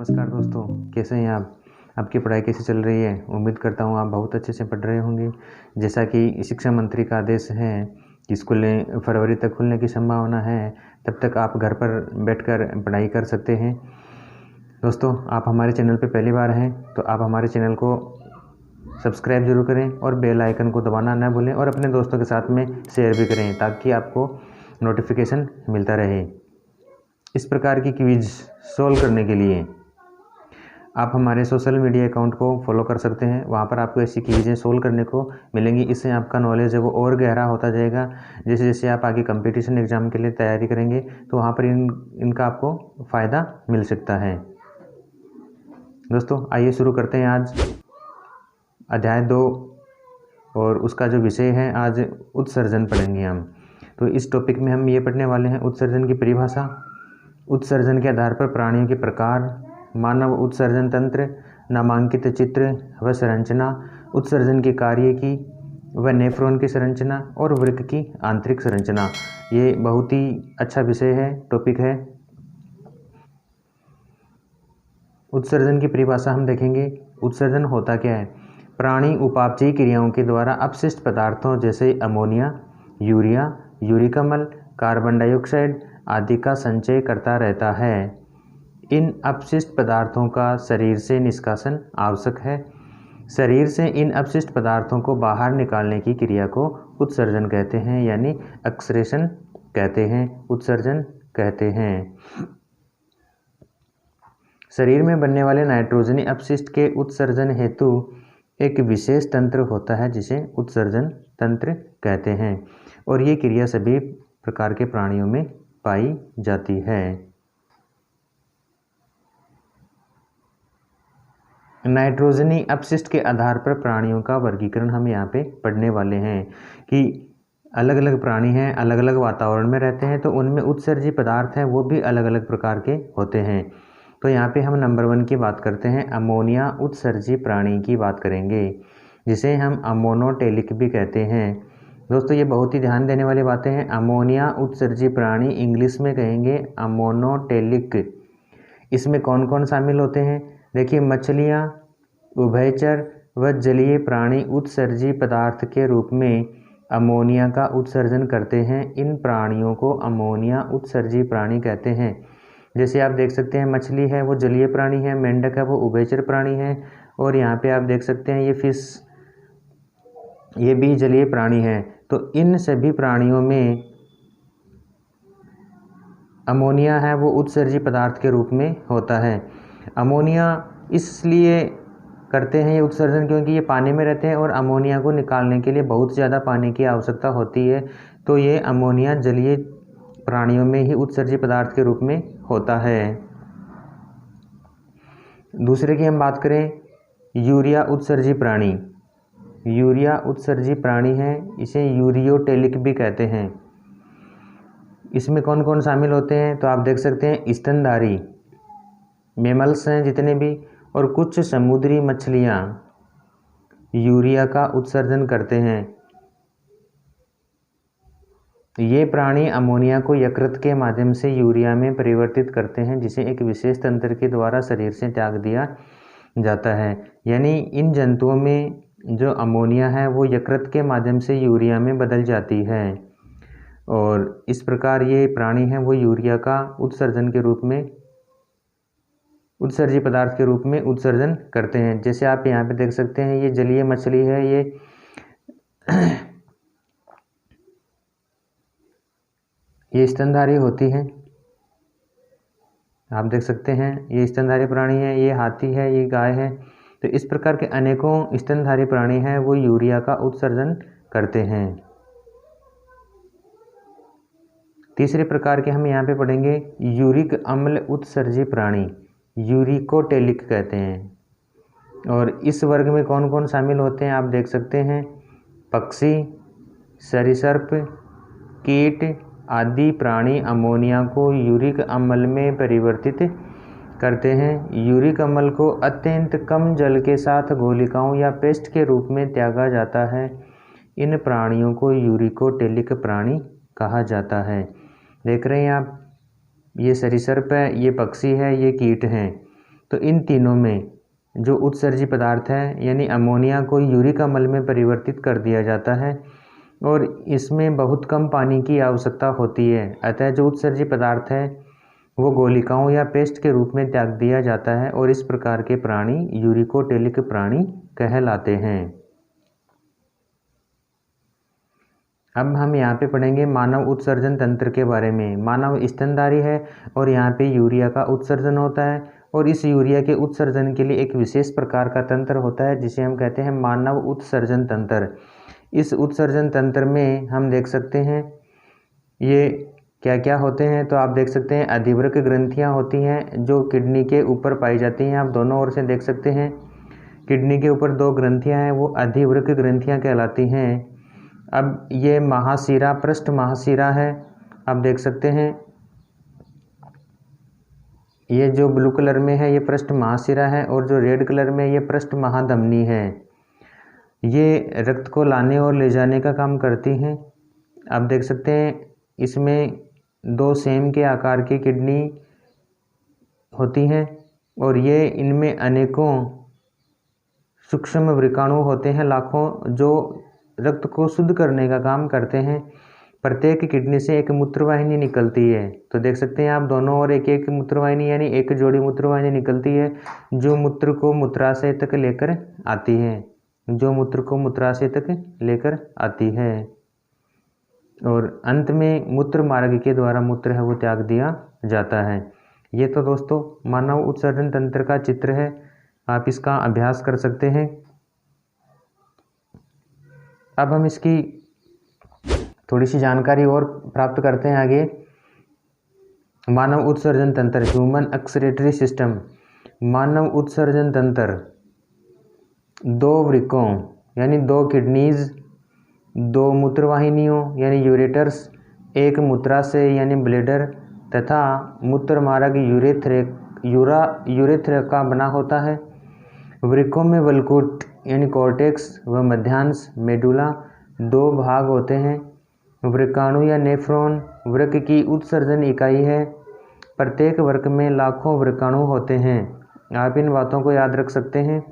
नमस्कार दोस्तों, कैसे हैं आप? आपकी पढ़ाई कैसी चल रही है? उम्मीद करता हूँ आप बहुत अच्छे से पढ़ रहे होंगे। जैसा कि शिक्षा मंत्री का आदेश है कि स्कूलें फरवरी तक खुलने की संभावना है, तब तक आप घर पर बैठकर पढ़ाई कर सकते हैं। दोस्तों, आप हमारे चैनल पे पहली बार हैं तो आप हमारे चैनल को सब्सक्राइब जरूर करें और बेल आइकन को दबाना न भूलें और अपने दोस्तों के साथ में शेयर भी करें ताकि आपको नोटिफिकेशन मिलता रहे। इस प्रकार की क्विज सोल्व करने के लिए आप हमारे सोशल मीडिया अकाउंट को फॉलो कर सकते हैं। वहाँ पर आपको ऐसी क्विजें सोल्व करने को मिलेंगी। इससे आपका नॉलेज है वो और गहरा होता जाएगा। जैसे जैसे आप आगे कंपटीशन एग्ज़ाम के लिए तैयारी करेंगे तो वहाँ पर इनका आपको फ़ायदा मिल सकता है। दोस्तों, आइए शुरू करते हैं आज अध्याय 2 और उसका जो विषय है आज उत्सर्जन पढ़ेंगे हम। तो इस टॉपिक में हम ये पढ़ने वाले हैं उत्सर्जन की परिभाषा, उत्सर्जन के आधार पर प्राणियों के प्रकार, मानव उत्सर्जन तंत्र, नामांकित चित्र व संरचना, उत्सर्जन के कार्य की व नेफ्रॉन की संरचना और वृक्क की आंतरिक संरचना। ये बहुत ही अच्छा विषय है, टॉपिक है। उत्सर्जन की परिभाषा हम देखेंगे। उत्सर्जन होता क्या है? प्राणी उपापचयी क्रियाओं के द्वारा अपशिष्ट पदार्थों जैसे अमोनिया, यूरिया, यूरिक अम्ल, कार्बन डाइऑक्साइड आदि का संचय करता रहता है। इन अपशिष्ट पदार्थों का शरीर से निष्कासन आवश्यक है। शरीर से इन अपशिष्ट पदार्थों को बाहर निकालने की क्रिया को उत्सर्जन कहते हैं, यानी एक्सक्रेशन कहते हैं, उत्सर्जन कहते हैं। शरीर में बनने वाले नाइट्रोजनी अपशिष्ट के उत्सर्जन हेतु एक विशेष तंत्र होता है जिसे उत्सर्जन तंत्र कहते हैं और ये क्रिया सभी प्रकार के प्राणियों में पाई जाती है। नाइट्रोजनी अपशिष्ट के आधार पर प्राणियों का वर्गीकरण हम यहाँ पे पढ़ने वाले हैं कि अलग अलग प्राणी हैं, अलग अलग वातावरण में रहते हैं, तो उनमें उत्सर्जी पदार्थ हैं वो भी अलग अलग प्रकार के होते हैं। तो यहाँ पे हम नंबर 1 की बात करते हैं, अमोनिया उत्सर्जी प्राणी की बात करेंगे जिसे हम अमोनोटेलिक भी कहते हैं। दोस्तों, ये बहुत ही ध्यान देने वाली बातें हैं। अमोनिया उत्सर्जी प्राणी इंग्लिश में कहेंगे अमोनोटेलिक। इसमें कौन कौन शामिल होते हैं? देखिए, मछलियाँ, उभयचर व जलीय प्राणी उत्सर्जी पदार्थ के रूप में अमोनिया का उत्सर्जन करते हैं। इन प्राणियों को अमोनिया उत्सर्जी प्राणी कहते हैं। जैसे आप देख सकते हैं, मछली है वो जलीय प्राणी है, मेंढक है वो उभयचर प्राणी है, और यहाँ पे आप देख सकते हैं ये फिश, ये भी जलीय प्राणी है। तो इन सभी प्राणियों में अमोनिया है वो उत्सर्जी पदार्थ के रूप में होता है। अमोनिया इसलिए करते हैं ये उत्सर्जन क्योंकि ये पानी में रहते हैं और अमोनिया को निकालने के लिए बहुत ज़्यादा पानी की आवश्यकता होती है। तो ये अमोनिया जलीय प्राणियों में ही उत्सर्जी पदार्थ के रूप में होता है। दूसरे की हम बात करें, यूरिया उत्सर्जी प्राणी। यूरिया उत्सर्जी प्राणी है, इसे यूरियोटेलिक भी कहते हैं। इसमें कौन कौन शामिल होते हैं? तो आप देख सकते हैं, स्तनधारी मैमल्स हैं जितने भी, और कुछ समुद्री मछलियाँ यूरिया का उत्सर्जन करते हैं। ये प्राणी अमोनिया को यकृत के माध्यम से यूरिया में परिवर्तित करते हैं जिसे एक विशेष तंत्र के द्वारा शरीर से त्याग दिया जाता है। यानी इन जंतुओं में जो अमोनिया है वो यकृत के माध्यम से यूरिया में बदल जाती है और इस प्रकार ये प्राणी हैं वो यूरिया का उत्सर्जन के रूप में, उत्सर्जी पदार्थ के रूप में उत्सर्जन करते हैं। जैसे आप यहाँ पे देख सकते हैं, ये जलीय मछली है, ये स्तनधारी होती है। आप देख सकते हैं ये स्तनधारी प्राणी है, ये हाथी है, ये गाय है। तो इस प्रकार के अनेकों स्तनधारी प्राणी हैं वो यूरिया का उत्सर्जन करते हैं। तीसरे प्रकार के हम यहाँ पे पढ़ेंगे, यूरिक अम्ल उत्सर्जी प्राणी, यूरिकोटेलिक कहते हैं। और इस वर्ग में कौन कौन शामिल होते हैं आप देख सकते हैं, पक्षी, सरीसृप, कीट आदि प्राणी अमोनिया को यूरिक अम्ल में परिवर्तित करते हैं। यूरिक अम्ल को अत्यंत कम जल के साथ घोलिकाओं या पेस्ट के रूप में त्यागा जाता है। इन प्राणियों को यूरिकोटेलिक प्राणी कहा जाता है। देख रहे हैं आप, ये सरीसृप है, ये पक्षी है, ये कीट हैं। तो इन तीनों में जो उत्सर्जी पदार्थ है यानी अमोनिया को यूरिक अम्ल में परिवर्तित कर दिया जाता है और इसमें बहुत कम पानी की आवश्यकता होती है। अतः जो उत्सर्जी पदार्थ है वो गोलिकाओं या पेस्ट के रूप में त्याग दिया जाता है और इस प्रकार के प्राणी यूरिकोटेलिक प्राणी कहलाते हैं। अब हम यहाँ पे पढ़ेंगे मानव उत्सर्जन तंत्र के बारे में। मानव स्तनधारी है और यहाँ पे यूरिया का उत्सर्जन होता है और इस यूरिया के उत्सर्जन के लिए एक विशेष प्रकार का तंत्र होता है जिसे हम कहते हैं मानव उत्सर्जन तंत्र। इस उत्सर्जन तंत्र में हम देख सकते हैं ये क्या क्या होते हैं। तो आप देख सकते हैं अधिवृक्क ग्रंथियाँ होती हैं जो किडनी के ऊपर पाई जाती हैं। आप दोनों ओर से देख सकते हैं किडनी के ऊपर दो ग्रंथियाँ हैं वो अधिवृक्क ग्रंथियाँ कहलाती हैं। अब ये महाशिरा पृष्ठ महाशिरा है, आप देख सकते हैं ये जो ब्लू कलर में है ये पृष्ठ महाशिरा है और जो रेड कलर में ये पृष्ठ महाधमनी है। ये रक्त को लाने और ले जाने का काम करती हैं। आप देख सकते हैं इसमें दो सेम के आकार की किडनी होती हैं और ये इनमें अनेकों सूक्ष्म वृकाणु होते हैं लाखों जो रक्त को शुद्ध करने का काम करते हैं। प्रत्येक किडनी से एक मूत्रवाहिनी निकलती है। तो देख सकते हैं आप दोनों ओर एक एक मूत्रवाहिनी यानी एक जोड़ी मूत्रवाहिनी निकलती है जो मूत्र को मूत्राशय तक लेकर आती है, जो मूत्र को मूत्राशय तक लेकर आती है और अंत में मूत्र मार्ग के द्वारा मूत्र है वो त्याग दिया जाता है। ये तो दोस्तों मानव उत्सर्जन तंत्र का चित्र है, आप इसका अभ्यास कर सकते हैं। अब हम इसकी थोड़ी सी जानकारी और प्राप्त करते हैं आगे। मानव उत्सर्जन तंत्र ह्यूमन एक्सक्रीटरी सिस्टम। मानव उत्सर्जन तंत्र दो वृक्कों यानी दो किडनीज, दो मूत्रवाहिनियों यानी यूरेटर्स, एक मूत्राशय यानी ब्लेडर तथा मूत्र मार्ग यूरेथ्रा का बना होता है। वृक्कों में वल्कुट यानी कॉर्टेक्स व मध्यांश मेडुला दो भाग होते हैं। वृक्काणु या नेफ्रॉन वृक्क की उत्सर्जन इकाई है। प्रत्येक वृक्क में लाखों वृक्काणु होते हैं। आप इन बातों को याद रख सकते हैं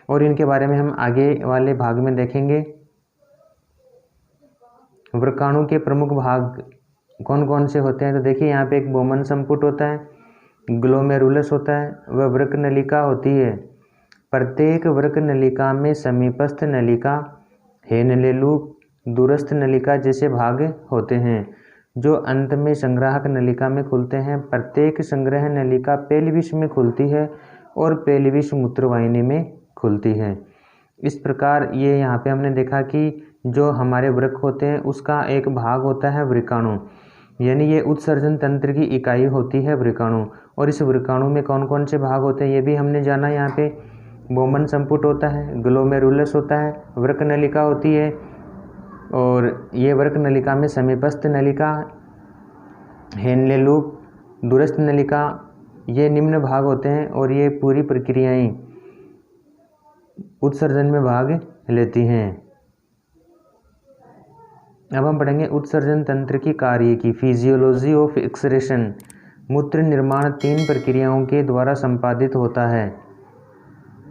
और इनके बारे में हम आगे वाले भाग में देखेंगे। वृक्काणु के प्रमुख भाग कौन कौन से होते हैं तो देखिए यहाँ पे एक बोमन संपुट होता है, ग्लोमेरुलस होता है, वह वृक्क नलिका होती है। प्रत्येक वृक्क नलिका में समीपस्थ नलिका, हेनलेलूप, दूरस्थ नलिका जैसे भाग होते हैं जो अंत में संग्राहक नलिका में खुलते हैं। प्रत्येक संग्रह नलिका पेल्विस में खुलती है और पेल्विस मूत्रवाहिनी में खुलती है। इस प्रकार ये यहाँ पे हमने देखा कि जो हमारे वृक्क होते हैं उसका एक भाग होता है वृक्काणु, यानी ये उत्सर्जन तंत्र की इकाई होती है वृक्काणु। और इस वृक्काणु में कौन कौन से भाग होते हैं ये भी हमने जाना। यहाँ पे बोमन संपुट होता है, ग्लोमेरुलस होता है, वृक्क नलिका होती है और ये वृक्क नलिका में समीपस्थ नलिका, हेनलेलूप, दूरस्थ नलिका, ये निम्न भाग होते हैं और ये पूरी प्रक्रियाएं उत्सर्जन में भाग लेती हैं। अब हम पढ़ेंगे उत्सर्जन तंत्र की कार्य की फिजियोलॉजी ऑफ एक्सक्रीशन। मूत्र निर्माण तीन प्रक्रियाओं के द्वारा संपादित होता है।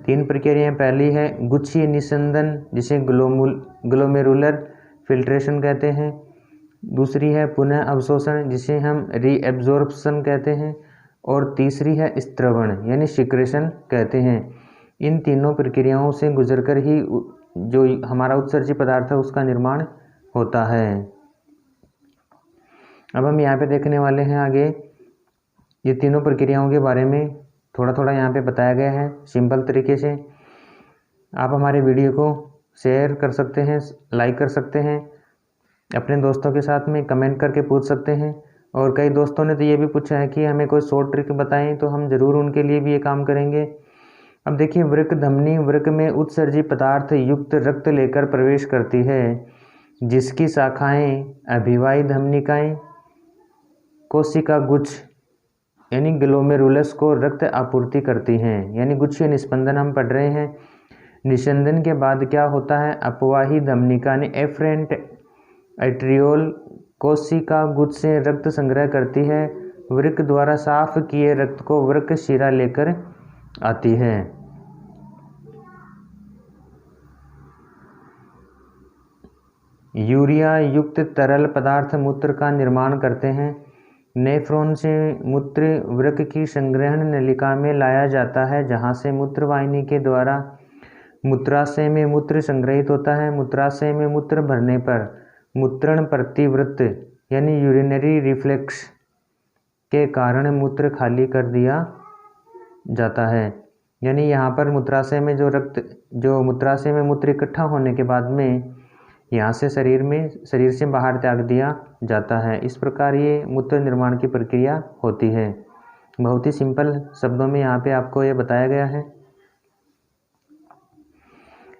तीन प्रक्रियाएं, पहली है गुच्छीय निस्संदन जिसे ग्लोमेरुलर फिल्ट्रेशन कहते हैं। दूसरी है पुनः अवशोषण जिसे हम रीएब्जॉर्प्शन कहते हैं और तीसरी है स्त्रवण यानी सिक्रेशन कहते हैं। इन तीनों प्रक्रियाओं से गुजरकर ही जो हमारा उत्सर्जी पदार्थ है उसका निर्माण होता है। अब हम यहाँ पे देखने वाले हैं आगे ये तीनों प्रक्रियाओं के बारे में थोड़ा थोड़ा यहाँ पे बताया गया है सिंपल तरीके से। आप हमारे वीडियो को शेयर कर सकते हैं, लाइक कर सकते हैं, अपने दोस्तों के साथ में कमेंट करके पूछ सकते हैं। और कई दोस्तों ने तो ये भी पूछा है कि हमें कोई शॉर्ट ट्रिक बताएं, तो हम ज़रूर उनके लिए भी ये काम करेंगे। अब देखिए वृक्क धमनी वृक्क में उत्सर्जी पदार्थ युक्त रक्त लेकर प्रवेश करती है जिसकी शाखाएं अभिवाही धमनिकाएं कोशिका गुच्छ यानी ग्लोमेरुलस को रक्त आपूर्ति करती हैं। यानी गुच्छीय निस्पंदन हम पढ़ रहे हैं। निस्पंदन के बाद क्या होता है, अपवाही धमनिका ने एफरेंट एट्रियोल कोशिका गुच्छ से रक्त संग्रह करती है वृक्क द्वारा साफ किए रक्त को वृक्क शिरा लेकर आती है। यूरिया युक्त तरल पदार्थ मूत्र का निर्माण करते हैं। नेफ्रॉन से मूत्र वृक्क की संग्रहण नलिका में लाया जाता है, जहां से मूत्रवाहिनी के द्वारा मूत्राशय में मूत्र संग्रहित होता है। मूत्राशय में मूत्र भरने पर मूत्रण प्रतिवृत्त यानी यूरिनरी रिफ्लेक्स के कारण मूत्र खाली कर दिया जाता है। यानी यहाँ पर मूत्राशय में जो मूत्राशय में मूत्र इकट्ठा होने के बाद में यहाँ से शरीर से बाहर त्याग दिया जाता है। इस प्रकार ये मूत्र निर्माण की प्रक्रिया होती है। बहुत ही सिंपल शब्दों में यहाँ पे आपको ये बताया गया है।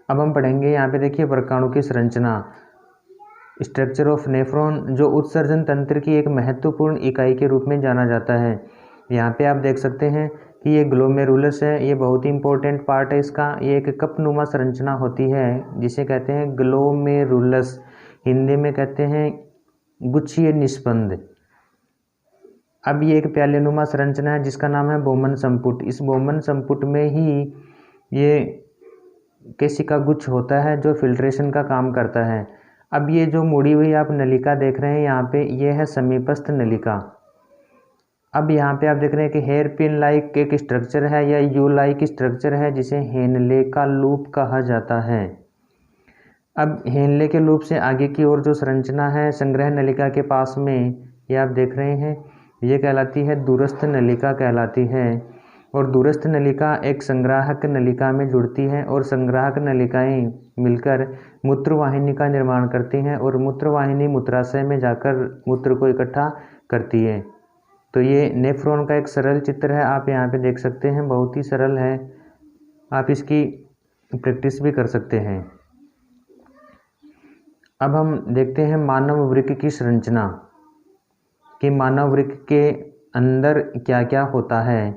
अब हम पढ़ेंगे यहाँ पे देखिए वर्गाणु की संरचना, स्ट्रक्चर ऑफ नेफ्रॉन, जो उत्सर्जन तंत्र की एक महत्वपूर्ण इकाई के रूप में जाना जाता है। यहाँ पे आप देख सकते हैं कि ये ग्लोमेरुलस है, ये बहुत ही इंपॉर्टेंट पार्ट है इसका। ये एक कपनुमा संरचना होती है जिसे कहते हैं ग्लोमेरुलस, हिंदी में कहते हैं गुच्छीय निस्पंद। अब ये एक प्यालेनुमा संरचना है जिसका नाम है बोमन संपुट। इस बोमन संपुट में ही ये केशिका गुच्छ होता है जो फिल्ट्रेशन का काम करता है। अब ये जो मुड़ी हुई आप नलिका देख रहे हैं यहाँ पे, ये है समीपस्थ नलिका। अब यहाँ पे आप देख रहे हैं कि हेयर पिन लाइक एक स्ट्रक्चर है या यू लाइक स्ट्रक्चर है जिसे हेनले का लूप कहा जाता है। अब हेनले के लूप से आगे की ओर जो संरचना है संग्रह नलिका के पास में, ये आप देख रहे हैं, ये कहलाती है दूरस्थ नलिका कहलाती है। और दूरस्थ नलिका एक संग्राहक नलिका में जुड़ती है और संग्राहक नलिकाएं मिलकर मूत्रवाहिनी का निर्माण करती हैं और मूत्रवाहिनी मूत्राशय में जाकर मूत्र को इकट्ठा करती है। तो ये नेफ्रॉन का एक सरल चित्र है, आप यहाँ पे देख सकते हैं, बहुत ही सरल है, आप इसकी प्रैक्टिस भी कर सकते हैं। अब हम देखते हैं मानव वृक्क की संरचना कि मानव वृक्क के अंदर क्या क्या होता है।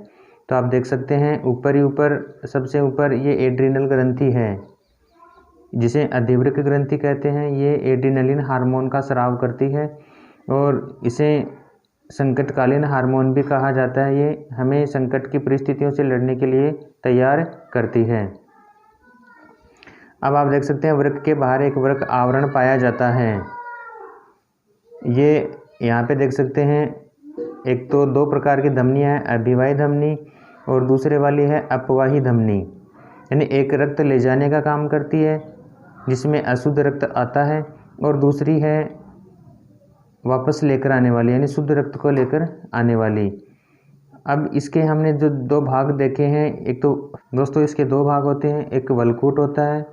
तो आप देख सकते हैं ऊपर सबसे ऊपर ये एड्रिनल ग्रंथि है जिसे अधिवृक्क ग्रंथि कहते हैं। ये एड्रिनलिन हार्मोन का स्राव करती है और इसे संकटकालीन हार्मोन भी कहा जाता है। ये हमें संकट की परिस्थितियों से लड़ने के लिए तैयार करती है। अब आप देख सकते हैं वृक्क के बाहर एक वृक्क आवरण पाया जाता है। ये यहाँ पे देख सकते हैं, एक तो दो प्रकार की धमनियाँ हैं, अभिवाही धमनी और दूसरे वाली है अपवाही धमनी। यानी एक रक्त ले जाने का काम करती है जिसमें अशुद्ध रक्त आता है और दूसरी है वापस लेकर आने वाली, यानी शुद्ध रक्त को लेकर आने वाली। अब इसके हमने जो दो भाग देखे हैं, एक तो दोस्तों इसके दो भाग होते हैं, एक वल्कूट होता है,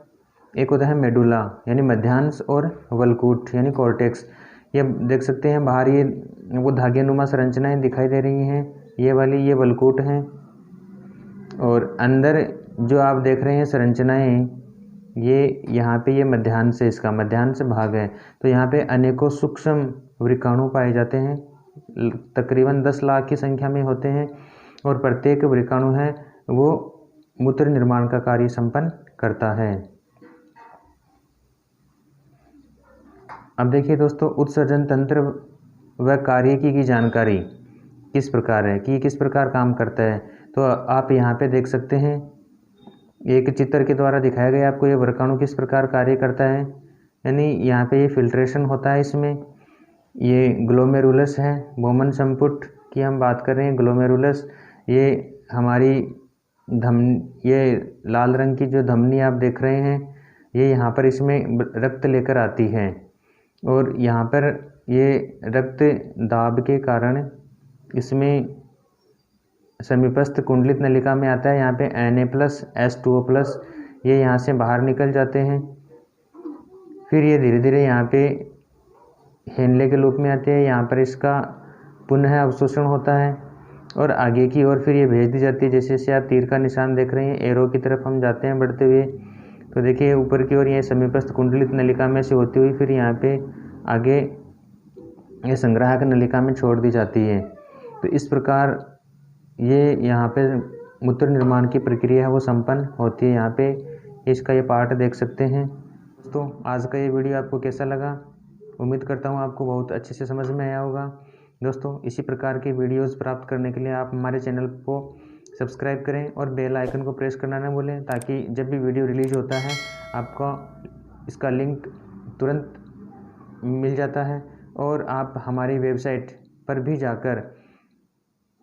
एक होता है मेडुला यानी मध्यांश, और वल्कूट यानी कॉर्टेक्स। ये देख सकते हैं बाहर ये वो धागेनुमा संरचनाएं दिखाई दे रही हैं, ये वाली ये वल्कूट हैं और अंदर जो आप देख रहे हैं संरचनाएं, ये यहाँ पे ये मध्यांश है, इसका मध्यांश भाग है। तो यहाँ पे अनेकों सूक्ष्म वृक्काणु पाए जाते हैं, तकरीबन 10 लाख की संख्या में होते हैं और प्रत्येक वृक्काणु है वो मूत्र निर्माण का कार्य संपन्न करता है। अब देखिए दोस्तों, उत्सर्जन तंत्र व कार्यकी की जानकारी किस प्रकार है कि किस प्रकार काम करता है। तो आप यहाँ पे देख सकते हैं, एक चित्र के द्वारा दिखाया गया आपको ये वृक्काणु किस प्रकार कार्य करता है। यानी यहाँ पे ये फिल्ट्रेशन होता है, इसमें ये ग्लोमेरुलस है, बोमन संपुट की हम बात कर रहे हैं। ग्लोमेरुलस ये हमारी ये लाल रंग की जो धमनी आप देख रहे हैं, ये यहाँ पर इसमें रक्त लेकर आती है और यहाँ पर ये रक्त दाब के कारण इसमें समीपस्थ कुंडलित नलिका में आता है। यहाँ पे Na+H2O+ ये यहाँ से बाहर निकल जाते हैं। फिर ये धीरे धीरे यहाँ पे हेनले के लूप में आते हैं, यहाँ पर इसका पुनः अवशोषण होता है और आगे की ओर फिर ये भेज दी जाती है। जैसे जैसे आप तीर का निशान देख रहे हैं, एरो की तरफ हम जाते हैं बढ़ते हुए, तो देखिए ऊपर की ओर ये समीपस्थ कुंडलित नलिका में से होती हुई फिर यहाँ पे आगे ये संग्राहक नलिका में छोड़ दी जाती है। तो इस प्रकार ये यहाँ पे मूत्र निर्माण की प्रक्रिया है वो संपन्न होती है। यहाँ पे इसका ये पार्ट देख सकते हैं। दोस्तों आज का ये वीडियो आपको कैसा लगा, उम्मीद करता हूँ आपको बहुत अच्छे से समझ में आया होगा। दोस्तों इसी प्रकार की वीडियोस प्राप्त करने के लिए आप हमारे चैनल को सब्सक्राइब करें और बेल आइकन को प्रेस करना ना भूलें, ताकि जब भी वीडियो रिलीज होता है आपको इसका लिंक तुरंत मिल जाता है और आप हमारी वेबसाइट पर भी जाकर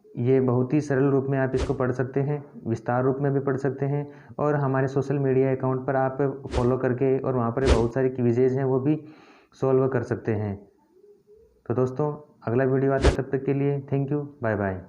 ये बहुत ही सरल रूप में आप इसको पढ़ सकते हैं, विस्तार रूप में भी पढ़ सकते हैं, और हमारे सोशल मीडिया अकाउंट पर आप फॉलो करके और वहाँ पर बहुत सारी क्विजेज हैं वो भी सॉल्व कर सकते हैं। तो दोस्तों अगला वीडियो आता है, तब तक के लिए थैंक यू, बाय बाय।